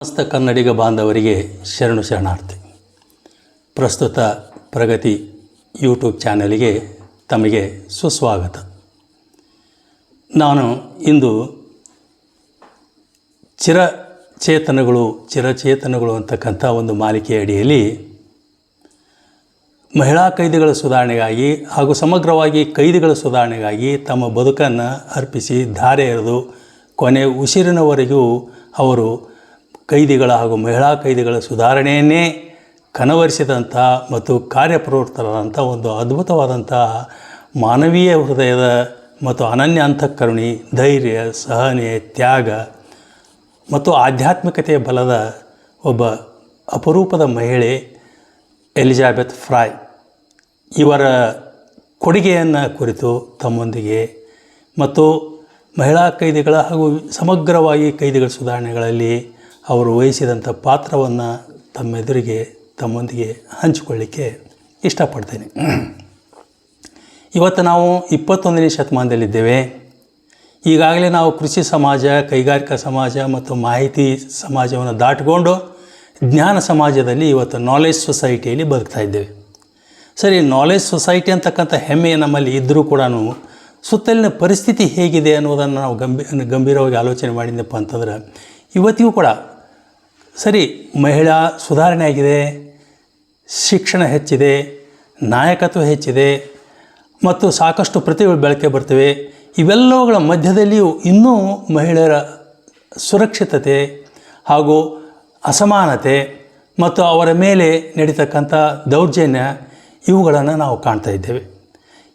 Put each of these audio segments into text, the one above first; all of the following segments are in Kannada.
ಸಮಸ್ತ ಕನ್ನಡಿಗ ಬಾಂಧವರಿಗೆ ಶರಣು ಶರಣಾರ್ಥಿ. ಪ್ರಸ್ತುತ ಪ್ರಗತಿ ಯೂಟ್ಯೂಬ್ ಚಾನಲಿಗೆ ತಮಗೆ ಸುಸ್ವಾಗತ. ನಾನು ಇಂದು ಚಿರಚೇತನಗಳು ಅಂತಕ್ಕಂಥ ಒಂದು ಮಾಲಿಕೆಯ ಅಡಿಯಲ್ಲಿ ಮಹಿಳಾ ಕೈದಿಗಳ ಸುಧಾರಣೆಗಾಗಿ ಹಾಗೂ ಸಮಗ್ರವಾಗಿ ಕೈದಿಗಳ ಸುಧಾರಣೆಗಾಗಿ ತಮ್ಮ ಬದುಕನ್ನು ಅರ್ಪಿಸಿ ಧಾರೆ ಎರೆದು ಕೊನೆ ಉಸಿರಿನವರೆಗೂ ಅವರು ಕೈದಿಗಳ ಹಾಗೂ ಮಹಿಳಾ ಕೈದಿಗಳ ಸುಧಾರಣೆಯನ್ನೇ ಕನವರಿಸಿದಂಥ ಮತ್ತು ಕಾರ್ಯಪ್ರವೃತ್ತರಾದಂಥ ಒಂದು ಅದ್ಭುತವಾದಂಥ ಮಾನವೀಯ ಹೃದಯದ ಮತ್ತು ಅನನ್ಯ ಅಂತಃಕರುಣಿ, ಧೈರ್ಯ, ಸಹನೆ, ತ್ಯಾಗ ಮತ್ತು ಆಧ್ಯಾತ್ಮಿಕತೆಯ ಬಲದ ಒಬ್ಬ ಅಪರೂಪದ ಮಹಿಳೆ ಎಲಿಜಬೆತ್ ಫ್ರೈ ಇವರ ಕೊಡುಗೆಯನ್ನು ಕುರಿತು ತಮ್ಮೊಂದಿಗೆ ಮತ್ತು ಮಹಿಳಾ ಕೈದಿಗಳ ಹಾಗೂ ಸಮಗ್ರವಾಗಿ ಕೈದಿಗಳ ಸುಧಾರಣೆಗಳಲ್ಲಿ ಅವರು ವಹಿಸಿದಂಥ ಪಾತ್ರವನ್ನು ತಮ್ಮೊಂದಿಗೆ ಹಂಚಿಕೊಳ್ಳಿಕ್ಕೆ ಇಷ್ಟಪಡ್ತೇನೆ. ಇವತ್ತು ನಾವು 21ನೇ ಶತಮಾನದಲ್ಲಿದ್ದೇವೆ. ಈಗಾಗಲೇ ನಾವು ಕೃಷಿ ಸಮಾಜ, ಕೈಗಾರಿಕಾ ಸಮಾಜ ಮತ್ತು ಮಾಹಿತಿ ಸಮಾಜವನ್ನು ದಾಟಿಕೊಂಡು ಜ್ಞಾನ ಸಮಾಜದಲ್ಲಿ ಇವತ್ತು ನಾಲೆಜ್ ಸೊಸೈಟಿಯಲ್ಲಿ ಬದುಕ್ತಾ ಇದ್ದೇವೆ. ಸರಿ, ನಾಲೆಜ್ ಸೊಸೈಟಿ ಅಂತಕ್ಕಂಥ ಹೆಮ್ಮೆ ನಮ್ಮಲ್ಲಿ ಇದ್ದರೂ ಕೂಡ ಸುತ್ತಲಿನ ಪರಿಸ್ಥಿತಿ ಹೇಗಿದೆ ಅನ್ನೋದನ್ನು ನಾವು ಗಂಭೀರವಾಗಿ ಆಲೋಚನೆ ಮಾಡಿದ್ದಪ್ಪ ಅಂತಂದ್ರೆ ಇವತ್ತಿಗೂ ಕೂಡ ಸರಿ, ಮಹಿಳಾ ಸುಧಾರಣೆ ಆಗಿದೆ, ಶಿಕ್ಷಣ ಹೆಚ್ಚಿದೆ, ನಾಯಕತ್ವ ಹೆಚ್ಚಿದೆ ಮತ್ತು ಸಾಕಷ್ಟು ಪ್ರತಿಭೆಗಳು ಬೆಳಕೆ ಬರ್ತವೆ. ಇವೆಲ್ಲವುಗಳ ಮಧ್ಯದಲ್ಲಿಯೂ ಇನ್ನೂ ಮಹಿಳೆಯರ ಸುರಕ್ಷಿತತೆ ಹಾಗೂ ಅಸಮಾನತೆ ಮತ್ತು ಅವರ ಮೇಲೆ ನಡೀತಕ್ಕಂಥ ದೌರ್ಜನ್ಯ ಇವುಗಳನ್ನು ನಾವು ಕಾಣ್ತಾ ಇದ್ದೇವೆ.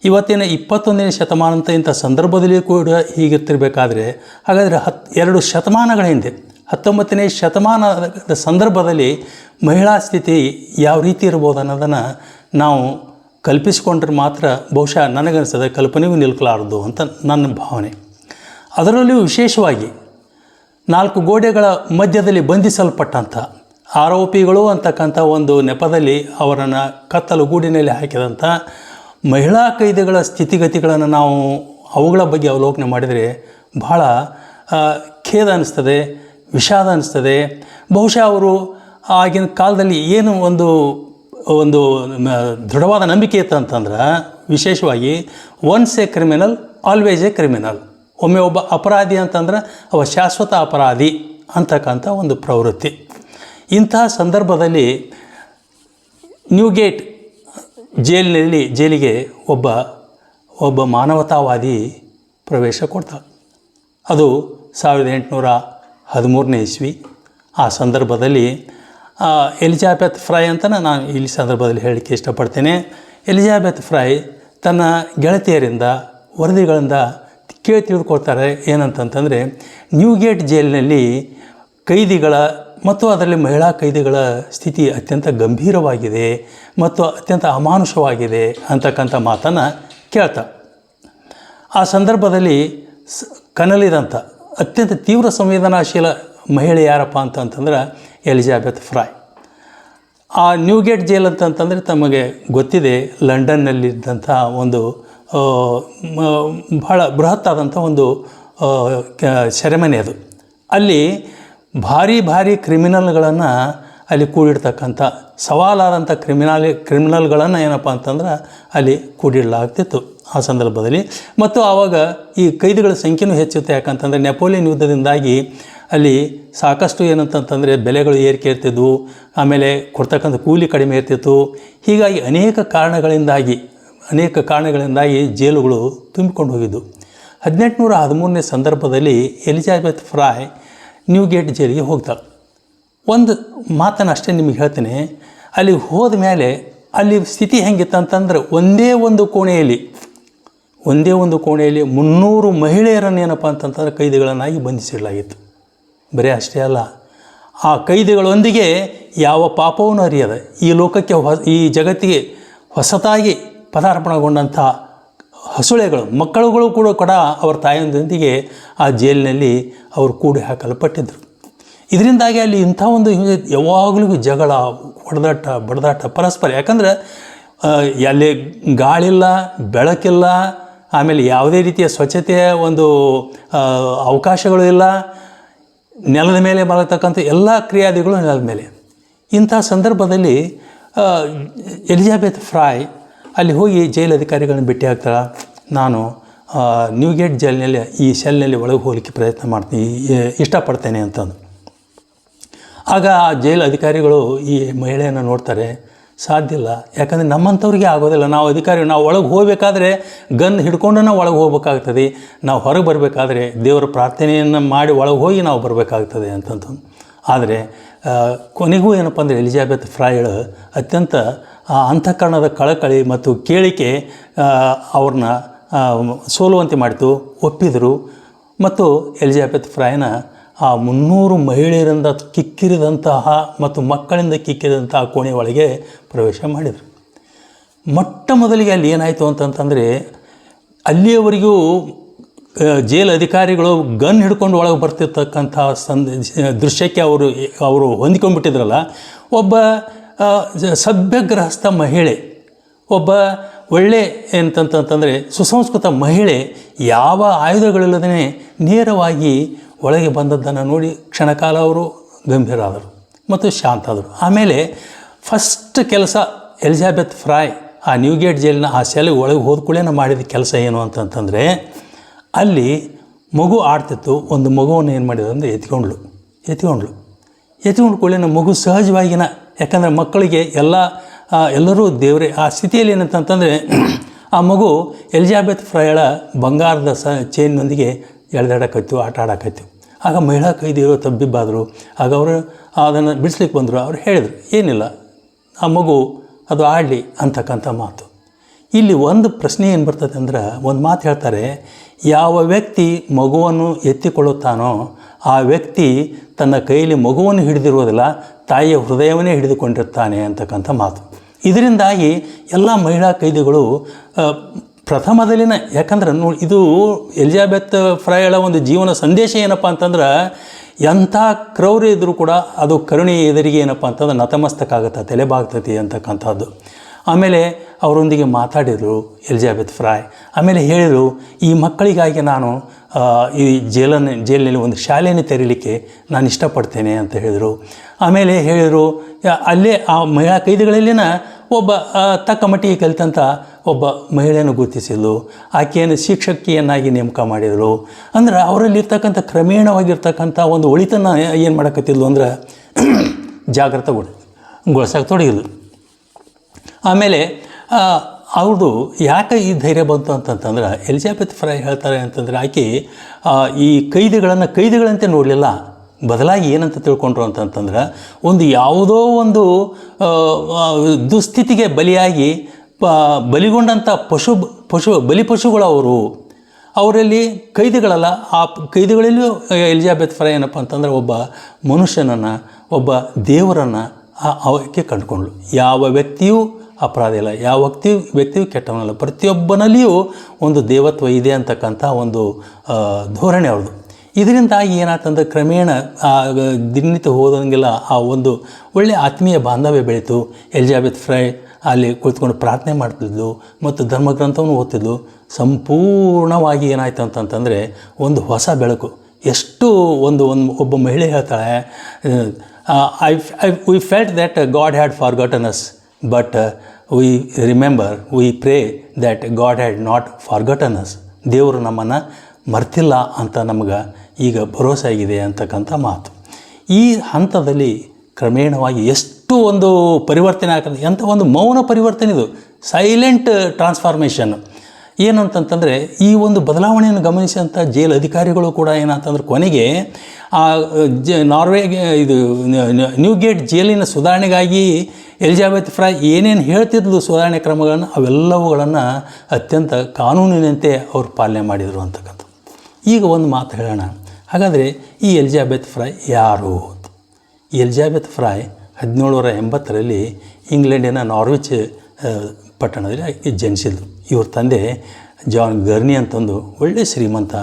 ಇವತ್ತಿನ 21ನೇ ಶತಮಾನ ಅಂತ ಇಂಥ ಸಂದರ್ಭದಲ್ಲಿಯೂ ಕೂಡ ಹೀಗಿರ್ತಿರ್ಬೇಕಾದ್ರೆ ಹಾಗಾದರೆ 2 ಶತಮಾನಗಳ ಹಿಂದೆ 19ನೇ ಶತಮಾನದ ಸಂದರ್ಭದಲ್ಲಿ ಮಹಿಳಾ ಸ್ಥಿತಿ ಯಾವ ರೀತಿ ಇರ್ಬೋದು ಅನ್ನೋದನ್ನು ನಾವು ಕಲ್ಪಿಸಿಕೊಂಡ್ರೆ ಮಾತ್ರ ಬಹುಶಃ ನನಗನ್ನಿಸ್ತದೆ ಕಲ್ಪನೆಗೂ ನಿಲ್ಕಲಾರದು ಅಂತ ನನ್ನ ಭಾವನೆ. ಅದರಲ್ಲಿಯೂ ವಿಶೇಷವಾಗಿ 4 ಗೋಡೆಗಳ ಮಧ್ಯದಲ್ಲಿ ಬಂಧಿಸಲ್ಪಟ್ಟಂಥ ಆರೋಪಿಗಳು ಅಂತಕ್ಕಂಥ ಒಂದು ನೆಪದಲ್ಲಿ ಅವರನ್ನು ಕತ್ತಲು ಗೂಡಿನಲ್ಲಿ ಹಾಕಿದಂಥ ಮಹಿಳಾ ಕೈದಿಗಳ ಸ್ಥಿತಿಗತಿಗಳನ್ನು ನಾವು ಅವುಗಳ ಬಗ್ಗೆ ಅವಲೋಕನೆ ಮಾಡಿದರೆ ಬಹಳ ಖೇದ ಅನ್ನಿಸ್ತದೆ, ವಿಷಾದ ಅನ್ನಿಸ್ತದೆ. ಬಹುಶಃ ಅವರು ಆಗಿನ ಕಾಲದಲ್ಲಿ ಏನು ಒಂದು ದೃಢವಾದ ನಂಬಿಕೆ ಇತ್ತು ಅಂತಂದ್ರೆ ವಿಶೇಷವಾಗಿ once a criminal always a criminal, ಒಮ್ಮೆ ಒಬ್ಬ ಅಪರಾಧಿ ಅಂತಂದ್ರೆ ಅವ ಶಾಶ್ವತ ಅಪರಾಧಿ ಅಂತಕ್ಕಂಥ ಒಂದು ಪ್ರವೃತ್ತಿ. ಇಂತಹ ಸಂದರ್ಭದಲ್ಲಿ ನ್ಯೂಗೇಟ್ ಜೈಲಿಗೆ ಒಬ್ಬ ಮಾನವತಾವಾದಿ ಪ್ರವೇಶ ಕೊಡ್ತಾಳೆ. ಅದು 1813ನೇ ಇಸ್ವಿ. ಆ ಸಂದರ್ಭದಲ್ಲಿ ಎಲಿಜಬೆತ್ ಫ್ರೈ ಅಂತ ನಾನು ಈ ಸಂದರ್ಭದಲ್ಲಿ ಹೇಳಲಿಕ್ಕೆ ಇಷ್ಟಪಡ್ತೇನೆ. ಎಲಿಜಬೆತ್ ಫ್ರೈ ತನ್ನ ಗೆಳತಿಯರಿಂದ ವರದಿಗಳಿಂದ ತಿಳಿದುಕೊಳ್ತಾರೆ ಏನಂತಂತಂದರೆ ನ್ಯೂಗೇಟ್ ಜೈಲಿನಲ್ಲಿ ಕೈದಿಗಳ ಮತ್ತು ಅದರಲ್ಲಿ ಮಹಿಳಾ ಕೈದಿಗಳ ಸ್ಥಿತಿ ಅತ್ಯಂತ ಗಂಭೀರವಾಗಿದೆ ಮತ್ತು ಅತ್ಯಂತ ಅಮಾನುಷವಾಗಿದೆ ಅಂತಕ್ಕಂಥ ಮಾತನ್ನು ಕೇಳ್ತಾ ಆ ಸಂದರ್ಭದಲ್ಲಿ ಕನಲಿದಂಥ ಅತ್ಯಂತ ತೀವ್ರ ಸಂವೇದನಾಶೀಲ ಮಹಿಳೆ ಯಾರಪ್ಪ ಅಂತಂತಂದ್ರೆ ಎಲಿಜಬೆತ್ ಫ್ರೈ. ಆ ನ್ಯೂಗೇಟ್ ಜೈಲ್ ಅಂತಂತಂದರೆ ತಮಗೆ ಗೊತ್ತಿದೆ, ಲಂಡನ್ನಲ್ಲಿದ್ದಂಥ ಒಂದು ಬಹಳ ಬೃಹತ್ತಾದಂಥ ಒಂದು ಸೆರೆಮನೆ ಅದು. ಅಲ್ಲಿ ಭಾರಿ ಕ್ರಿಮಿನಲ್ಗಳನ್ನು ಅಲ್ಲಿ ಕೂಡಿಡ್ತಕ್ಕಂಥ ಸವಾಲಾದಂಥ ಕ್ರಿಮಿನಲ್ಗಳನ್ನು ಏನಪ್ಪ ಅಂತಂದ್ರೆ ಅಲ್ಲಿ ಕೂಡಿಡಲಾಗ್ತಿತ್ತು ಆ ಸಂದರ್ಭದಲ್ಲಿ. ಮತ್ತು ಆವಾಗ ಈ ಕೈದಿಗಳ ಸಂಖ್ಯೆನೂ ಹೆಚ್ಚುತ್ತೆ. ಯಾಕಂತಂದರೆ ನೆಪೋಲಿಯನ್ ಯುದ್ಧದಿಂದಾಗಿ ಅಲ್ಲಿ ಸಾಕಷ್ಟು ಏನಂತಂತಂದರೆ ಬೆಲೆಗಳು ಏರಿಕೆ ಇರ್ತಿದ್ವು, ಆಮೇಲೆ ಕೊಡ್ತಕ್ಕಂಥ ಕೂಲಿ ಕಡಿಮೆ ಇರ್ತಿತ್ತು. ಹೀಗಾಗಿ ಅನೇಕ ಕಾರಣಗಳಿಂದಾಗಿ ಜೈಲುಗಳು ತುಂಬಿಕೊಂಡು ಹೋಗಿದ್ದು. 1813ನೇ ಸಂದರ್ಭದಲ್ಲಿ ಎಲಿಜಬೆತ್ ಫ್ರೈ ನ್ಯೂಗೇಟ್ ಜೈಲಿಗೆ ಹೋಗ್ತಾಳೆ. ಒಂದು ಮಾತನ್ನು ಅಷ್ಟೇ ನಿಮಗೆ ಹೇಳ್ತೇನೆ. ಅಲ್ಲಿ ಹೋದ ಮೇಲೆ ಅಲ್ಲಿ ಸ್ಥಿತಿ ಹೆಂಗಿತ್ತು ಅಂತಂದ್ರೆ ಒಂದೇ ಒಂದು ಕೋಣೆಯಲ್ಲಿ 300 ಮಹಿಳೆಯರನ್ನು ಏನಪ್ಪ ಅಂತಂತಂದ್ರೆ ಕೈದಿಗಳನ್ನಾಗಿ ಬಂಧಿಸಿಡಲಾಗಿತ್ತು. ಬರೀ ಅಷ್ಟೇ ಅಲ್ಲ, ಆ ಕೈದಿಗಳೊಂದಿಗೆ ಯಾವ ಪಾಪವನ್ನು ಅರಿಯದ ಈ ಜಗತ್ತಿಗೆ ಹೊಸತಾಗಿ ಪದಾರ್ಪಣೆಗೊಂಡಂಥ ಹಸುಳೆಗಳು ಮಕ್ಕಳುಗಳು ಕೂಡ ಅವರ ತಾಯಿಯೊಂದಿಗೆ ಆ ಜೈಲಿನಲ್ಲಿ ಅವರು ಕೂಡಿ ಹಾಕಲ್ಪಟ್ಟಿದ್ದರು. ಇದರಿಂದಾಗಿ ಅಲ್ಲಿ ಇಂಥ ಒಂದು ಯಾವಾಗಲೂ ಜಗಳ, ಬಡದಾಟ ಪರಸ್ಪರ. ಯಾಕಂದರೆ ಅಲ್ಲಿ ಗಾಳಿಲ್ಲ, ಬೆಳಕಿಲ್ಲ, ಆಮೇಲೆ ಯಾವುದೇ ರೀತಿಯ ಸ್ವಚ್ಛತೆಯ ಒಂದು ಅವಕಾಶಗಳು ಇಲ್ಲ. ನೆಲದ ಮೇಲೆ ಮಾಡತಕ್ಕಂಥ ಎಲ್ಲ ಕ್ರಿಯಾದಿಗಳು ನೆಲದ ಮೇಲೆ. ಇಂಥ ಸಂದರ್ಭದಲ್ಲಿ ಎಲಿಜಾಬೆತ್ ಫ್ರೈ ಅಲ್ಲಿ ಹೋಗಿ ಜೈಲು ಅಧಿಕಾರಿಗಳನ್ನ ಭೇಟಿ ಆಗ್ತಾಳೆ. ನಾನು ನ್ಯೂಗೇಟ್ ಜೈಲಿನಲ್ಲಿ ಈ ಸೆಲ್ನಲ್ಲಿ ಒಳಗೆ ಹೋಗಲಿಕ್ಕೆ ಪ್ರಯತ್ನ ಮಾಡ್ತೀನಿ, ಇಷ್ಟಪಡ್ತೇನೆ ಅಂತಂದು. ಆಗ ಆ ಜೈಲು ಅಧಿಕಾರಿಗಳು ಈ ಮಹಿಳೆಯನ್ನು ನೋಡ್ತಾರೆ, ಸಾಧ್ಯ ಇಲ್ಲ, ಯಾಕಂದರೆ ನಮ್ಮಂಥವ್ರಿಗೆ ಆಗೋದಿಲ್ಲ. ನಾವು ನಾವು ಒಳಗೆ ಹೋಗಬೇಕಾದ್ರೆ ಗನ್ ಹಿಡ್ಕೊಂಡು ನಾವು ಒಳಗೆ ಹೋಗ್ಬೇಕಾಗ್ತದೆ, ನಾವು ಹೊರಗೆ ಬರಬೇಕಾದ್ರೆ ದೇವರ ಪ್ರಾರ್ಥನೆಯನ್ನು ಮಾಡಿ ಒಳಗೆ ಹೋಗಿ ನಾವು ಬರಬೇಕಾಗ್ತದೆ ಅಂತಂದು. ಆದರೆ ಕೊನೆಗೂ ಏನಪ್ಪ ಅಂದರೆ ಎಲಿಜಾಬೆತ್ ಫ್ರೈಳ ಅತ್ಯಂತ ಅಂತಃಕರಣದ ಕಳಕಳಿ ಮತ್ತು ಕೇಳಿಕೆ ಅವ್ರನ್ನ ಸೋಲುವಂತೆ ಮಾಡಿತು. ಒಪ್ಪಿದರು ಮತ್ತು ಎಲಿಜಾಬೆತ್ ಫ್ರೈನ ಆ 300 ಮಹಿಳೆಯರಿಂದ ಕಿಕ್ಕಿರಿದಂತಹ ಮತ್ತು ಮಕ್ಕಳಿಂದ ಕಿಕ್ಕಿರಿದಂತಹ ಕೋಣೆ ಒಳಗೆ ಪ್ರವೇಶ ಮಾಡಿದರು. ಮೊಟ್ಟ ಮೊದಲಿಗೆ ಅಲ್ಲಿ ಏನಾಯಿತು ಅಂತಂತಂದರೆ, ಅಲ್ಲಿಯವರೆಗೂ ಜೈಲು ಅಧಿಕಾರಿಗಳು ಗನ್ ಹಿಡ್ಕೊಂಡು ಒಳಗೆ ಬರ್ತಿರ್ತಕ್ಕಂಥ ದೃಶ್ಯಕ್ಕೆ ಅವರು ಹೊಂದಿಕೊಂಡ್ಬಿಟ್ಟಿದ್ರಲ್ಲ. ಒಬ್ಬ ಸಭ್ಯಗ್ರಹಸ್ಥ ಮಹಿಳೆ, ಒಬ್ಬ ಒಳ್ಳೆ ಎಂತಂತಂದರೆ ಸುಸಂಸ್ಕೃತ ಮಹಿಳೆ ಯಾವ ಆಯುಧಗಳಿಲ್ಲದೇ ನೇರವಾಗಿ ಒಳಗೆ ಬಂದದ್ದನ್ನು ನೋಡಿ ಕ್ಷಣಕಾಲ ಅವರು ಗಂಭೀರಾದರು ಮತ್ತು ಶಾಂತಾದರು. ಆಮೇಲೆ ಫಸ್ಟ್ ಕೆಲಸ ಎಲಿಜಾಬೆತ್ ಫ್ರೈ ಆ ನ್ಯೂಗೇಟ್ ಜೈಲಿನ ಆ ಸೆಲ್ಗೆ ಒಳಗೆ ಹೋದ ಕೂಡಲೇ ಮಾಡಿದ ಕೆಲಸ ಏನು ಅಂತಂತಂದರೆ, ಅಲ್ಲಿ ಮಗು ಆಡ್ತಿತ್ತು. ಒಂದು ಮಗುವನ್ನು ಏನು ಮಾಡಿದ್ರು ಅಂದರೆ ಎತ್ಕೊಂಡ್ಳು ಕೂಡಲೇ ಮಗು ಸಹಜವಾಗಿನ, ಯಾಕಂದರೆ ಮಕ್ಕಳಿಗೆ ಎಲ್ಲರೂ ದೇವರೇ ಆ ಸ್ಥಿತಿಯಲ್ಲಿ ಏನಂತಂತಂದರೆ, ಆ ಮಗು ಎಲಿಜಾಬೆತ್ ಫ್ರೈಳ ಬಂಗಾರದ ಚೈನ್ನೊಂದಿಗೆ ಎಳೆದಾಡಕತ್ತು, ಆಟ ಆಡಕತ್ತು. ಆಗ ಮಹಿಳಾ ಕೈದಿಗಳು ತಬ್ಬಿಬ್ಬಾದರು. ಆಗ ಅವರು ಅದನ್ನು ಬಿಡಿಸ್ಲಿಕ್ಕೆ ಬಂದರು. ಅವ್ರು ಹೇಳಿದರು, ಏನಿಲ್ಲ, ಆ ಮಗು ಅದು ಆಡಲಿ ಅಂತಕ್ಕಂಥ ಮಾತು. ಇಲ್ಲಿ ಒಂದು ಪ್ರಶ್ನೆ ಏನು ಬರ್ತದೆ ಅಂದ್ರೆ, ಒಂದು ಮಾತು ಹೇಳ್ತಾರೆ, ಯಾವ ವ್ಯಕ್ತಿ ಮಗುವನ್ನು ಎತ್ತಿಕೊಳ್ಳುತ್ತಾನೋ ಆ ವ್ಯಕ್ತಿ ತನ್ನ ಕೈಯಲ್ಲಿ ಮಗುವನ್ನು ಹಿಡಿದಿರುವುದಿಲ್ಲ, ತಾಯಿಯ ಹೃದಯವನ್ನೇ ಹಿಡಿದುಕೊಂಡಿರ್ತಾನೆ ಅಂತಕ್ಕಂಥ ಮಾತು. ಇದರಿಂದಾಗಿ ಎಲ್ಲ ಮಹಿಳಾ ಕೈದಿಗಳು ಪ್ರಥಮದಲ್ಲಿನ, ಯಾಕಂದ್ರೆ ಇದು ಎಲಿಜಾಬೆತ್ ಫ್ರೈಳ ಒಂದು ಜೀವನ ಸಂದೇಶ ಏನಪ್ಪ ಅಂತಂದ್ರೆ, ಎಂಥ ಕ್ರೌರ್ಯ ಇದ್ದರೂ ಕೂಡ ಅದು ಕರುಣೆ ಎದುರಿಗೆ ಏನಪ್ಪ ಅಂತಂದ್ರೆ ನತಮಸ್ತಕ ಆಗುತ್ತೆ, ತಲೆಬಾಗ್ತತಿ ಅಂತಕ್ಕಂಥದ್ದು. ಆಮೇಲೆ ಅವರೊಂದಿಗೆ ಮಾತಾಡಿದರು ಎಲಿಜಾಬೆತ್ ಫ್ರೈ. ಆಮೇಲೆ ಹೇಳಿದರು, ಈ ಮಕ್ಕಳಿಗಾಗಿ ನಾನು ಈ ಜೈಲಿನಲ್ಲಿ ಒಂದು ಶಾಲೆಯನ್ನು ತೆರೀಲಿಕ್ಕೆ ನಾನು ಇಷ್ಟಪಡ್ತೇನೆ ಅಂತ ಹೇಳಿದರು. ಆಮೇಲೆ ಹೇಳಿದರು, ಅಲ್ಲೇ ಆ ಮಹಿಳಾ ಕೈದಿಗಳಲ್ಲಿನ ಒಬ್ಬ ತಕ್ಕ ಮಟ್ಟಿಗೆ ಕಲಿತಂಥ ಒಬ್ಬ ಮಹಿಳೆಯನ್ನು ಗುರುತಿಸಿದ್ಲು. ಆಕೆಯನ್ನು ಶಿಕ್ಷಕಿಯನ್ನಾಗಿ ನೇಮಕ ಮಾಡಿದರು. ಅಂದ್ರೆ ಅವರಲ್ಲಿರ್ತಕ್ಕಂಥ ಕ್ರಮೇಣವಾಗಿರ್ತಕ್ಕಂಥ ಒಂದು ಒಳಿತನ್ನು ಏನು ಮಾಡಕತ್ತಿದ್ಲು ಅಂದ್ರೆ ಜಾಗೃತಗೊಳಿಸಕ್ಕೆ ತೊಡಗಿದ್ಲು. ಆಮೇಲೆ ಅವ್ರದ್ದು ಯಾಕೆ ಈ ಧೈರ್ಯ ಬಂತು ಅಂತಂತಂದ್ರೆ, ಎಲಿಜಾಬೆತ್ ಫ್ರೈ ಹೇಳ್ತಾರೆ ಅಂತಂದರೆ, ಆಕೆ ಈ ಕೈದಿಗಳಂತೆ ನೋಡಲಿಲ್ಲ, ಬದಲಾಗಿ ಏನಂತ ತಿಳ್ಕೊಂಡ್ರು ಅಂತಂತಂದ್ರೆ, ಒಂದು ಯಾವುದೋ ಒಂದು ದುಸ್ಥಿತಿಗೆ ಬಲಿಯಾಗಿ ಬಲಿಗೊಂಡಂಥ ಬಲಿಪಶುಗಳು ಅವರಲ್ಲಿ ಕೈದಿಗಳಲ್ಲ. ಆ ಕೈದಿಗಳಲ್ಲೂ ಎಲಿಜಾಬೆತ್ ಫ್ರೈ ಏನಪ್ಪ ಅಂತಂದ್ರೆ ಒಬ್ಬ ಮನುಷ್ಯನನ್ನು, ಒಬ್ಬ ದೇವರನ್ನು ಅವಕ್ಕೆ ಕಂಡುಕೊಂಡ್ಳು. ಯಾವ ವ್ಯಕ್ತಿಯೂ ಅಪರಾಧ ಇಲ್ಲ, ಯಾವ ವ್ಯಕ್ತಿಯೂ ಕೆಟ್ಟವನಲ್ಲ, ಪ್ರತಿಯೊಬ್ಬನಲ್ಲಿಯೂ ಒಂದು ದೇವತ್ವ ಇದೆ ಅಂತಕ್ಕಂಥ ಒಂದು ಧೋರಣೆ ಅವ್ರದ್ದು. ಇದರಿಂದಾಗಿ ಏನಾಯ್ತಂದ್ರೆ ಕ್ರಮೇಣ ದಿನನಿತ್ಯ ಹೋದಂಗೆಲ್ಲ ಆ ಒಂದು ಒಳ್ಳೆಯ ಆತ್ಮೀಯ ಬಾಂಧವ್ಯ ಬೆಳೀತು. ಎಲಿಜಾಬೆತ್ ಫ್ರೈ ಅಲ್ಲಿ ಕುಳಿತುಕೊಂಡು ಪ್ರಾರ್ಥನೆ ಮಾಡ್ತಿದ್ಲು ಮತ್ತು ಧರ್ಮಗ್ರಂಥವನ್ನು ಓದ್ತಿದ್ಲು. ಸಂಪೂರ್ಣವಾಗಿ ಏನಾಯ್ತು ಅಂತಂತಂದರೆ ಒಂದು ಹೊಸ ಬೆಳಕು. ಎಷ್ಟು ಒಬ್ಬ ಮಹಿಳೆ ಹೇಳ್ತಾಳೆ, we felt that god had forgotten us, but we pray that god had not forgotten us. ದೇವರು ನಮ್ಮನ್ನು ಮರ್ತಿಲ್ಲ ಅಂತ ನಮಗೆ ಈಗ ಭರವಸೆ ಆಗಿದೆ ಅಂತಕ್ಕಂಥ ಮಾತು. ಈ ಹಂತದಲ್ಲಿ ಕ್ರಮೇಣವಾಗಿ ಎಷ್ಟು ಒಂದು ಪರಿವರ್ತನೆ ಆಗ್ತದೆ, ಎಂಥ ಒಂದು ಮೌನ ಪರಿವರ್ತನೆ ಇದು, ಸೈಲೆಂಟ್ ಟ್ರಾನ್ಸ್ಫಾರ್ಮೇಷನ್. ಏನು ಅಂತಂತಂದರೆ, ಈ ಒಂದು ಬದಲಾವಣೆಯನ್ನು ಗಮನಿಸಿದಂಥ ಜೈಲು ಅಧಿಕಾರಿಗಳು ಕೂಡ ಏನಂತಂದ್ರೆ ಕೊನೆಗೆ ಆ ನಾರ್ವೆಗೆ ನ್ಯೂಗೇಟ್ ಜೈಲಿನ ಸುಧಾರಣೆಗಾಗಿ ಎಲಿಜಾಬೆತ್ ಫ್ರೈ ಏನೇನು ಹೇಳ್ತಿದ್ಲು ಸುಧಾರಣೆ ಕ್ರಮಗಳನ್ನು, ಅವೆಲ್ಲವುಗಳನ್ನು ಅತ್ಯಂತ ಕಾನೂನಿನಂತೆ ಅವರು ಪಾಲನೆ ಮಾಡಿದರು ಅಂತಕ್ಕಂಥ. ಈಗ ಒಂದು ಮಾತು ಹೇಳೋಣ, ಹಾಗಾದರೆ ಈ ಎಲಿಜಾಬೆತ್ ಫ್ರೈ ಯಾರು? ಈ ಎಲಿಜಾಬೆತ್ ಫ್ರೈ 1780ರಲ್ಲಿ ಇಂಗ್ಲೆಂಡಿನ ನಾರ್ವಿಚ್ ಪಟ್ಟಣದಲ್ಲಿ ಜನಿಸಿದ್ರು. ಇವ್ರ ತಂದೆ ಜಾನ್ ಗರ್ನಿ ಅಂತಂದು ಒಳ್ಳೆಯ ಶ್ರೀಮಂತ,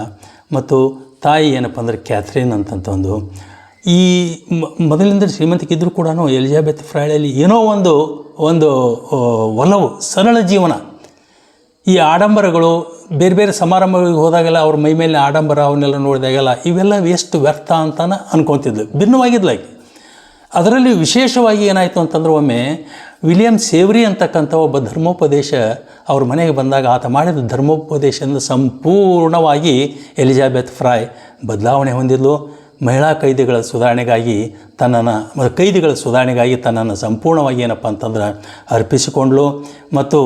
ಮತ್ತು ತಾಯಿ ಏನಪ್ಪ ಅಂದರೆ ಕ್ಯಾಥರಿನ್ ಅಂತಂತಂದು. ಈ ಮೊದಲಿಂದ ಶ್ರೀಮಂತಿಕೆ ಇದ್ದರೂ ಕೂಡ ಎಲಿಜಾಬೆತ್ ಫ್ರೈಳಲ್ಲಿ ಏನೋ ಒಂದು ಒಲವು, ಸರಳ ಜೀವನ. ಈ ಆಡಂಬರಗಳು ಬೇರೆ ಬೇರೆ ಸಮಾರಂಭಗಳಿಗೆ ಹೋದಾಗೆಲ್ಲ ಅವ್ರ ಮೈ ಮೇಲಿನ ಆಡಂಬರ ಅವನ್ನೆಲ್ಲ ನೋಡಿದಾಗೆಲ್ಲ ಇವೆಲ್ಲ ಎಷ್ಟು ವ್ಯರ್ಥ ಅಂತಾನೆ ಅನ್ಕೊತಿದ್ಲು, ಭಿನ್ನವಾಗಿದ್ಲು ಆಕೆ. ಅದರಲ್ಲಿ ವಿಶೇಷವಾಗಿ ಏನಾಯಿತು ಅಂತಂದ್ರೆ ಒಮ್ಮೆ ವಿಲಿಯಂ ಸೇವ್ರಿ ಅಂತಕ್ಕಂಥ ಒಬ್ಬ ಧರ್ಮೋಪದೇಶ ಅವ್ರ ಮನೆಗೆ ಬಂದಾಗ ಆತ ಮಾಡಿದ ಧರ್ಮೋಪದೇಶದಿಂದ ಸಂಪೂರ್ಣವಾಗಿ ಎಲಿಜಾಬೆತ್ ಫ್ರಾಯ್ ಬದಲಾವಣೆ ಹೊಂದಿದ್ಲು. ಮಹಿಳಾ ಕೈದಿಗಳ ಸುಧಾರಣೆಗಾಗಿ ತನ್ನನ್ನು ಸಂಪೂರ್ಣವಾಗಿ ಏನಪ್ಪ ಅಂತಂದ್ರೆ ಅರ್ಪಿಸಿಕೊಂಡ್ಳು ಮತ್ತು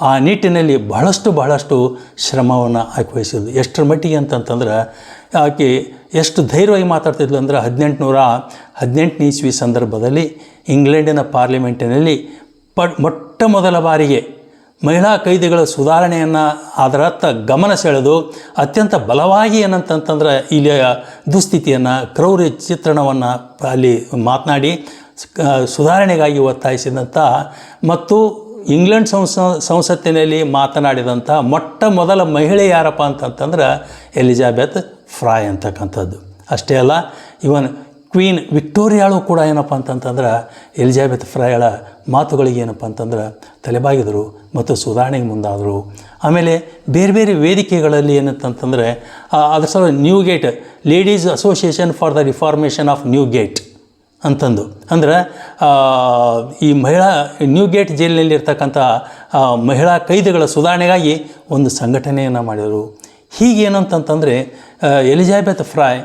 ಆ ನಿಟ್ಟಿನಲ್ಲಿ ಬಹಳಷ್ಟು ಶ್ರಮವನ್ನು ಆಕೆ ವಹಿಸಿದ್ಲು. ಎಷ್ಟರ ಮಟ್ಟಿಗೆ ಅಂತಂತಂದ್ರೆ ಆಕೆ ಎಷ್ಟು ಧೈರ್ಯವಾಗಿ ಮಾತಾಡ್ತಿದ್ಲು ಅಂದ್ರೆ 1818 ಇಸ್ವಿ ಸಂದರ್ಭದಲ್ಲಿ ಇಂಗ್ಲೆಂಡಿನ ಪಾರ್ಲಿಮೆಂಟಿನಲ್ಲಿ ಮೊಟ್ಟ ಮೊದಲ ಬಾರಿಗೆ ಮಹಿಳಾ ಕೈದಿಗಳ ಸುಧಾರಣೆಯನ್ನು ಅದರತ್ತ ಗಮನ ಸೆಳೆದು ಅತ್ಯಂತ ಬಲವಾಗಿ ಏನಂತಂತಂದ್ರೆ ಇಲ್ಲಿಯ ದುಸ್ಥಿತಿಯನ್ನು ಕ್ರೌರ್ಯ ಚಿತ್ರಣವನ್ನು ಅಲ್ಲಿ ಮಾತನಾಡಿ ಸುಧಾರಣೆಗಾಗಿ ಒತ್ತಾಯಿಸಿದಂಥ ಮತ್ತು ಇಂಗ್ಲೆಂಡ್ ಸಂಸತ್ತಿನಲ್ಲಿ ಮಾತನಾಡಿದಂಥ ಮೊಟ್ಟ ಮೊದಲ ಮಹಿಳೆ ಯಾರಪ್ಪ ಅಂತಂತಂದ್ರೆ ಎಲಿಜಾಬೆತ್ ಫ್ರಾಯ್ ಅಂತಕ್ಕಂಥದ್ದು. ಅಷ್ಟೇ ಅಲ್ಲ, ಇವನ್ ಕ್ವೀನ್ ವಿಕ್ಟೋರಿಯಾಳು ಕೂಡ ಏನಪ್ಪ ಅಂತಂತಂದ್ರೆ ಎಲಿಜಾಬೆತ್ ಫ್ರಾಯಳ ಮಾತುಗಳಿಗೆ ಏನಪ್ಪ ಅಂತಂದ್ರೆ ತಲೆಬಾಗಿದರು ಮತ್ತು ಸುಧಾರಣೆಗೆ ಮುಂದಾದರು. ಆಮೇಲೆ ಬೇರೆ ಬೇರೆ ವೇದಿಕೆಗಳಲ್ಲಿ ಏನಂತಂತಂದರೆ ಅದರ ಸಲ Newgate ladies association for the reformation of Newgate ಅಂತಂದು ಅಂದ್ರೆ ಈ ನ್ಯೂಗೇಟ್ ಜೈಲಿನಲ್ಲಿರ್ತಕ್ಕಂಥ ಮಹಿಳಾ ಕೈದಿಗಳ ಸುಧಾರಣೆಗಾಗಿ ಒಂದು ಸಂಘಟನೆಯನ್ನು ಮಾಡಿದರು. ಹೀಗೇನಂತಂತಂದರೆ ಎಲಿಜಾಬೆತ್ ಫ್ರಾಯ್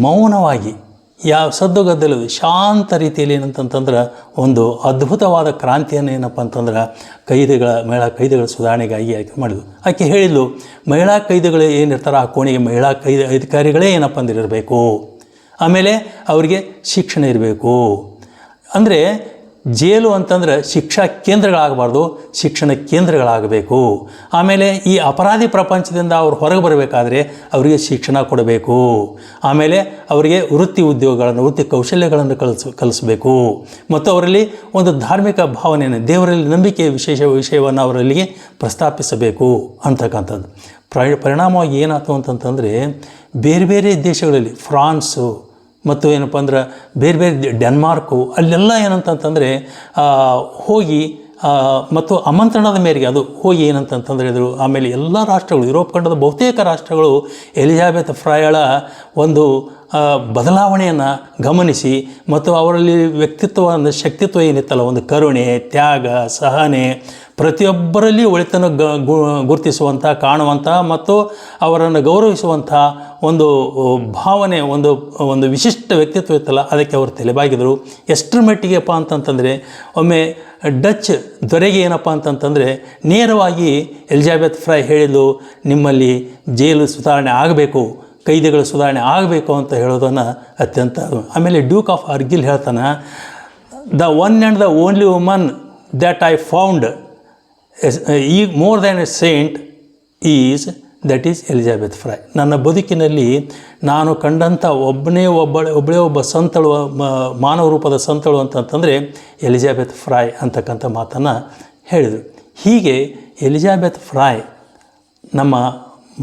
ಮೌನವಾಗಿ ಯಾವ ಸದ್ದುಗದ್ದಲದು ಶಾಂತ ರೀತಿಯಲ್ಲಿ ಏನಂತಂತಂದ್ರೆ ಒಂದು ಅದ್ಭುತವಾದ ಕ್ರಾಂತಿಯನ್ನು ಏನಪ್ಪ ಅಂತಂದ್ರೆ ಮಹಿಳಾ ಕೈದಿಗಳ ಸುಧಾರಣೆಗಾಗಿ ಆಕೆ ಮಾಡಿದ್ಲು. ಆಕೆ ಹೇಳಿದ್ಲು, ಮಹಿಳಾ ಕೈದಿಗಳು ಏನಿರ್ತಾರೆ ಆ ಕೋಣೆಗೆ ಮಹಿಳಾ ಅಧಿಕಾರಿಗಳೇ ಏನಪ್ಪ ಅಂದಿರಬೇಕು, ಆಮೇಲೆ ಅವರಿಗೆ ಶಿಕ್ಷಣ ಇರಬೇಕು. ಅಂದರೆ ಜೈಲು ಅಂತಂದ್ರೆ ಶಿಕ್ಷಾ ಕೇಂದ್ರಗಳಾಗಬಾರ್ದು, ಶಿಕ್ಷಣ ಕೇಂದ್ರಗಳಾಗಬೇಕು. ಆಮೇಲೆ ಈ ಅಪರಾಧಿ ಪ್ರಪಂಚದಿಂದ ಅವ್ರು ಹೊರಗೆ ಬರಬೇಕಾದ್ರೆ ಅವರಿಗೆ ಶಿಕ್ಷಣ ಕೊಡಬೇಕು. ಆಮೇಲೆ ಅವರಿಗೆ ವೃತ್ತಿ ಕೌಶಲ್ಯಗಳನ್ನು ಕಲಿಸಬೇಕು ಮತ್ತು ಅವರಲ್ಲಿ ಒಂದು ಧಾರ್ಮಿಕ ಭಾವನೆಯನ್ನು, ದೇವರಲ್ಲಿ ನಂಬಿಕೆ ವಿಷಯವನ್ನು ಅವರಲ್ಲಿಗೆ ಪ್ರಸ್ತಾಪಿಸಬೇಕು ಅಂತಕ್ಕಂಥದ್ದು. ಪರಿಣಾಮವಾಗಿ ಏನಾಯ್ತು ಅಂತಂತಂದರೆ ಬೇರೆ ಬೇರೆ ದೇಶಗಳಲ್ಲಿ ಫ್ರಾನ್ಸು ಮತ್ತು ಏನಪ್ಪ ಅಂದ್ರೆ ಬೇರೆ ಬೇರೆ ಡೆನ್ಮಾರ್ಕು ಅಲ್ಲೆಲ್ಲ ಏನಂತಂತಂದರೆ ಹೋಗಿ ಮತ್ತು ಆಮಂತ್ರಣದ ಮೇರೆಗೆ ಅದು ಹೋಗಿ ಏನಂತಂತಂದರೆ ಇದ್ರು. ಆಮೇಲೆ ಎಲ್ಲ ರಾಷ್ಟ್ರಗಳು, ಯುರೋಪ್ ಖಂಡದ ಬಹುತೇಕ ರಾಷ್ಟ್ರಗಳು ಎಲಿಜಾಬೆತ್ ಫ್ರಾಯಳ ಒಂದು ಬದಲಾವಣೆಯನ್ನು ಗಮನಿಸಿ ಮತ್ತು ಅವರಲ್ಲಿ ಶಕ್ತಿತ್ವ ಏನಿತ್ತಲ್ಲ, ಒಂದು ಕರುಣೆ, ತ್ಯಾಗ, ಸಹನೆ, ಪ್ರತಿಯೊಬ್ಬರಲ್ಲಿ ಒಳಿತನ್ನು ಗುರುತಿಸುವಂಥ, ಕಾಣುವಂಥ ಮತ್ತು ಅವರನ್ನು ಗೌರವಿಸುವಂಥ ಒಂದು ಭಾವನೆ, ಒಂದು ವಿಶಿಷ್ಟ ವ್ಯಕ್ತಿತ್ವ ಇತ್ತಲ್ಲ, ಅದಕ್ಕೆ ಅವರು ತಲೆಬಾಗಿದರು. ಎಷ್ಟರ ಮಟ್ಟಿಗೆಪ್ಪ ಅಂತಂತಂದರೆ ಒಮ್ಮೆ ಡಚ್ ದೊರೆಗೆ ಏನಪ್ಪ ಅಂತಂತಂದರೆ ನೇರವಾಗಿ ಎಲಿಜಾಬೆತ್ ಫ್ರೈ ಹೇಳಿದ್ಲು, ನಿಮ್ಮಲ್ಲಿ ಜೈಲು ಸುಧಾರಣೆ ಆಗಬೇಕು, ಕೈದಿಗಳ ಸುಧಾರಣೆ ಆಗಬೇಕು ಅಂತ ಹೇಳೋದನ್ನು ಅತ್ಯಂತ. ಆಮೇಲೆ ಡ್ಯೂಕ್ ಆಫ್ ಅರ್ಗಿಲ್ ಹೇಳ್ತಾನೆ, the one and the only woman that I found more than a saint that is Elizabeth Fry. ನನ್ನ ಬದುಕಿನಲ್ಲಿ ನಾನು ಕಂಡಂಥ ಒಬ್ಬಳೇ ಒಬ್ಬ ಸಂತಳು, ಮಾನವ ರೂಪದ ಸಂತಳು ಅಂತಂತಂದರೆ ಎಲಿಜಾಬೆತ್ ಫ್ರೈ ಅಂತಕ್ಕಂಥ ಮಾತನ್ನು ಹೇಳಿದರು. ಹೀಗೆ ಎಲಿಜಾಬೆತ್ ಫ್ರೈ ನಮ್ಮ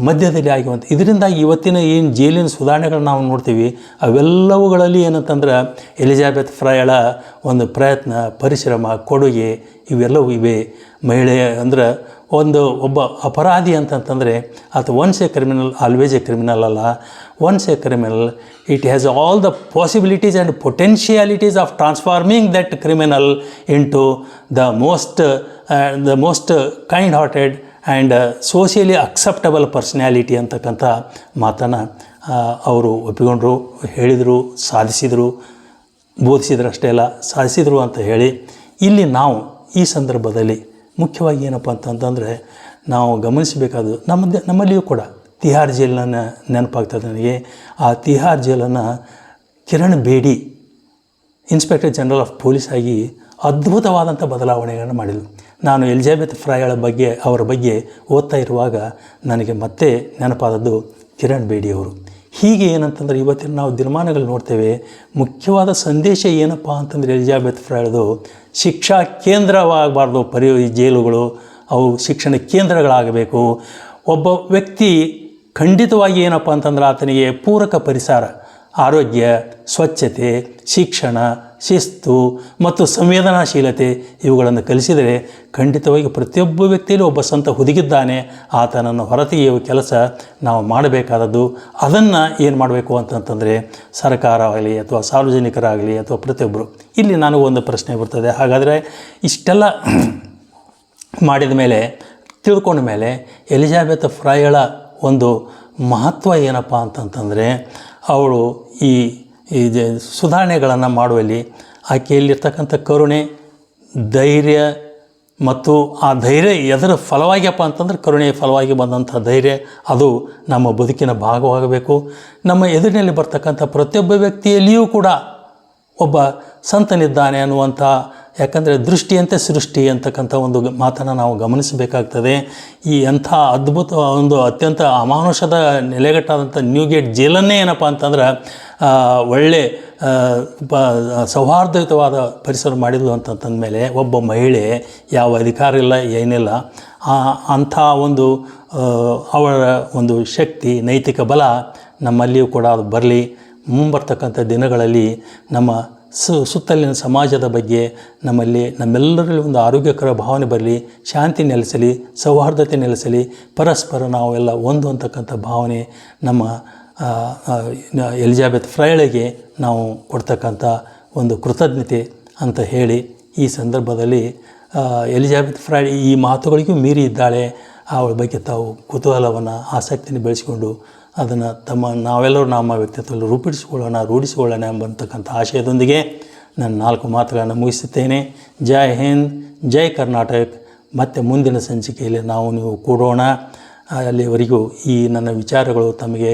ಮಧ್ಯದಲ್ಲಿ ಆಗಿರುವಂಥ ಇದರಿಂದಾಗಿ ಇವತ್ತಿನ ಏನು ಜೈಲಿನ ಸುಧಾರಣೆಗಳನ್ನ ನಾವು ನೋಡ್ತೀವಿ, ಅವೆಲ್ಲವುಗಳಲ್ಲಿ ಏನಂತಂದ್ರೆ ಎಲಿಜಾಬೆತ್ ಫ್ರೈಳ ಒಂದು ಪ್ರಯತ್ನ, ಪರಿಶ್ರಮ, ಕೊಡುಗೆ ಇವೆಲ್ಲವೂ ಇವೆ. ಮಹಿಳೆ ಅಂದ್ರೆ ಒಬ್ಬ ಅಪರಾಧಿ ಅಂತಂತಂದರೆ ಆತ once a criminal always a criminal ಅಲ್ಲ. Once a criminal it has all the possibilities and potentialities of transforming that criminal into the most kind hearted and socially acceptable personality ಅಂತಕ್ಕಂಥ ಮಾತನ್ನು ಅವರು ಒಪ್ಪಿಕೊಂಡ್ರು, ಹೇಳಿದರು, ಸಾಧಿಸಿದರು, ಬೋಧಿಸಿದ್ರು, ಅಷ್ಟೇ ಅಲ್ಲ ಸಾಧಿಸಿದರು ಅಂತ ಹೇಳಿ ಇಲ್ಲಿ ನಾವು ಈ ಸಂದರ್ಭದಲ್ಲಿ ಮುಖ್ಯವಾಗಿ ಏನಪ್ಪ ಅಂತಂತಂದರೆ ನಾವು ಗಮನಿಸಬೇಕಾದ್ದು ನಮ್ಮಲ್ಲಿಯೂ ಕೂಡ ತಿಹಾರ್ ಜೈಲನ್ನು ನೆನಪಾಗ್ತದೆ ನನಗೆ. ಆ Tihar ಜೈಲನ್ನು Kiran Bedi inspector general of police ಆಗಿ ಅದ್ಭುತವಾದಂಥ ಬದಲಾವಣೆಗಳನ್ನು ಮಾಡಿದರು. ನಾನು ಎಲಿಜಾಬೆತ್ ಫ್ರೈಗಳ ಅವರ ಬಗ್ಗೆ ಓದ್ತಾ ಇರುವಾಗ ನನಗೆ ಮತ್ತೆ ನೆನಪಾದದ್ದು ಕಿರಣ್ ಬೇಡಿ ಅವರು. ಹೀಗೆ ಏನಂತಂದರೆ ಇವತ್ತಿನ ನಾವು ದಿನಮಾನಗಳು ನೋಡ್ತೇವೆ, ಮುಖ್ಯವಾದ ಸಂದೇಶ ಏನಪ್ಪ ಅಂತಂದರೆ ಎಲಿಜಾಬೆತ್ ಫ್ರೈಳದು ಶಿಕ್ಷಾ ಕೇಂದ್ರವಾಗಬಾರ್ದು, ಜೈಲುಗಳು ಅವು ಶಿಕ್ಷಣ ಕೇಂದ್ರಗಳಾಗಬೇಕು. ಒಬ್ಬ ವ್ಯಕ್ತಿ ಖಂಡಿತವಾಗಿ ಏನಪ್ಪ ಅಂತಂದ್ರೆ ಆತನಿಗೆ ಪೂರಕ ಪರಿಸರ, ಆರೋಗ್ಯ, ಸ್ವಚ್ಛತೆ, ಶಿಕ್ಷಣ, ಶಿಸ್ತು ಮತ್ತು ಸಂವೇದನಾಶೀಲತೆ ಇವುಗಳನ್ನು ಕಲಿಸಿದರೆ ಖಂಡಿತವಾಗಿ ಪ್ರತಿಯೊಬ್ಬ ವ್ಯಕ್ತಿಯಲ್ಲೂ ಒಬ್ಬ ಸಂತ ಹುದುಗಿದ್ದಾನೆ, ಆತನನ್ನು ಹೊರತೆಗೆಯುವ ಕೆಲಸ ನಾವು ಮಾಡಬೇಕಾದದ್ದು. ಅದನ್ನು ಏನು ಮಾಡಬೇಕು ಅಂತಂತಂದರೆ ಸರ್ಕಾರ ಆಗಲಿ ಅಥವಾ ಸಾರ್ವಜನಿಕರಾಗಲಿ ಅಥವಾ ಪ್ರತಿಯೊಬ್ಬರು. ಇಲ್ಲಿ ನನಗೂ ಒಂದು ಪ್ರಶ್ನೆ ಬರ್ತದೆ, ಹಾಗಾದರೆ ಇಷ್ಟೆಲ್ಲ ಮಾಡಿದ ಮೇಲೆ ತಿಳ್ಕೊಂಡ ಮೇಲೆ ಎಲಿಜಾಬೆತ್ ಫ್ರೈಗಳ ಒಂದು ಮಹತ್ವ ಏನಪ್ಪ ಅಂತಂತಂದರೆ ಅವಳು ಈ ಸುಧಾರಣೆಗಳನ್ನು ಮಾಡುವಲ್ಲಿ ಆಕೆಯಲ್ಲಿರ್ತಕ್ಕಂಥ ಕರುಣೆ, ಧೈರ್ಯ ಮತ್ತು ಆ ಧೈರ್ಯ ಎದರ ಫಲವಾಗಿಯಪ್ಪ ಅಂತಂದ್ರೆ ಕರುಣೆಯ ಫಲವಾಗಿ ಬಂದಂಥ ಧೈರ್ಯ ಅದು ನಮ್ಮ ಬದುಕಿನ ಭಾಗವಾಗಬೇಕು. ನಮ್ಮ ಎದುರಿನಲ್ಲಿ ಬರ್ತಕ್ಕಂಥ ಪ್ರತಿಯೊಬ್ಬ ವ್ಯಕ್ತಿಯಲ್ಲಿಯೂ ಕೂಡ ಒಬ್ಬ ಸಂತನಿದ್ದಾನೆ ಅನ್ನುವಂಥ, ಯಾಕಂದರೆ ದೃಷ್ಟಿಯಂತೆ ಸೃಷ್ಟಿ ಅಂತಕ್ಕಂಥ ಒಂದು ಮಾತನ್ನು ನಾವು ಗಮನಿಸಬೇಕಾಗ್ತದೆ. ಈ ಅಂಥ ಅದ್ಭುತ ಒಂದು ಅತ್ಯಂತ ಅಮಾನುಷದ ನೆಲೆಗಟ್ಟಾದಂಥ ನ್ಯೂಗೇಟ್ ಜೈಲನ್ನೇ ಏನಪ್ಪ ಅಂತಂದ್ರೆ ಒಳ್ಳೆ ಸೌಹಾರ್ದಯುತವಾದ ಪರಿಸರ ಮಾಡಿದ್ಲು ಅಂತಂದಮೇಲೆ ಒಬ್ಬ ಮಹಿಳೆ ಯಾವ ಅಧಿಕಾರ ಇಲ್ಲ ಏನಿಲ್ಲ, ಅಂಥ ಒಂದು ಅವಳ ಒಂದು ಶಕ್ತಿ, ನೈತಿಕ ಬಲ ನಮ್ಮಲ್ಲಿಯೂ ಕೂಡ ಅದು ಬರಲಿ. ಮುಂಬರ್ತಕ್ಕಂಥ ದಿನಗಳಲ್ಲಿ ನಮ್ಮ ಸುತ್ತಲಿನ ಸಮಾಜದ ಬಗ್ಗೆ ನಮ್ಮೆಲ್ಲರಲ್ಲಿ ಒಂದು ಆರೋಗ್ಯಕರ ಭಾವನೆ ಬರಲಿ, ಶಾಂತಿ ನೆಲೆಸಲಿ, ಸೌಹಾರ್ದತೆ ನೆಲೆಸಲಿ, ಪರಸ್ಪರ ನಾವೆಲ್ಲ ಒಂದು ಅಂತಕ್ಕಂಥ ಭಾವನೆ ನಮ್ಮ ಎಲಿಜಾಬೆತ್ ಫ್ರೈಳಿಗೆ ನಾವು ಕೊಡ್ತಕ್ಕಂಥ ಒಂದು ಕೃತಜ್ಞತೆ ಅಂತ ಹೇಳಿ ಈ ಸಂದರ್ಭದಲ್ಲಿ ಎಲಿಜಾಬೆತ್ ಫ್ರೈ ಈ ಮಾತುಗಳಿಗೂ ಮೀರಿ ಇದ್ದಾಳೆ. ಅವಳ ಬಗ್ಗೆ ತಾವು ಕುತೂಹಲವನ್ನು, ಆಸಕ್ತಿಯನ್ನು ಬೆಳೆಸಿಕೊಂಡು ಅದನ್ನು ನಾವೆಲ್ಲರೂ ನಮ್ಮ ವ್ಯಕ್ತಿತ್ವದಲ್ಲಿ ರೂಢಿಸಿಕೊಳ್ಳೋಣ ಎಂಬತಕ್ಕಂಥ ಆಶಯದೊಂದಿಗೆ ನಾನು 4 ಮಾತುಗಳನ್ನು ಮುಗಿಸುತ್ತೇನೆ. ಜೈ ಹಿಂದ್, ಜೈ ಕರ್ನಾಟಕ. ಮತ್ತು ಮುಂದಿನ ಸಂಚಿಕೆಯಲ್ಲಿ ನೀವು ಕೂಡೋಣ. ಅಲ್ಲಿವರೆಗೂ ಈ ನನ್ನ ವಿಚಾರಗಳು ತಮಗೆ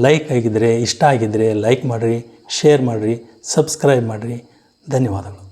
ಲೈಕ್ ಆಗಿದ್ದರೆ, ಇಷ್ಟ ಆಗಿದ್ದರೆ ಲೈಕ್ ಮಾಡಿರಿ, ಶೇರ್ ಮಾಡಿರಿ, ಸಬ್ಸ್ಕ್ರೈಬ್ ಮಾಡಿರಿ. ಧನ್ಯವಾದಗಳು.